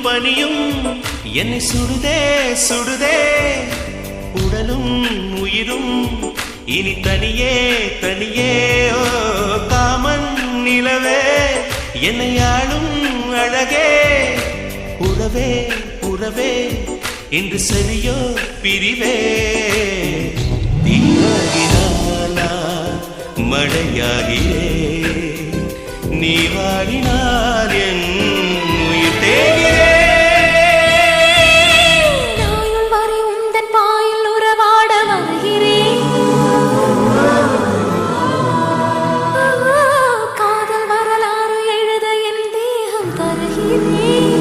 பனியும் என்னை சுடுதே சுடுதே உடலும் உயிரும் இனி தனியே தனியே ஓ காமன் நிலவே என்னை ஆளும் அழகே உறவே உறவே இன்று சரியோ பிரிவே தீயாகினாலா மழையாகிறே நீ வாடினால் என் உயிர் தேகிறே நாயுள் வரை உந்தன் பாயில் உறவாட வருகிறேன் காதல் வரலாறு எழுத என் தேகம் தருகிறேன்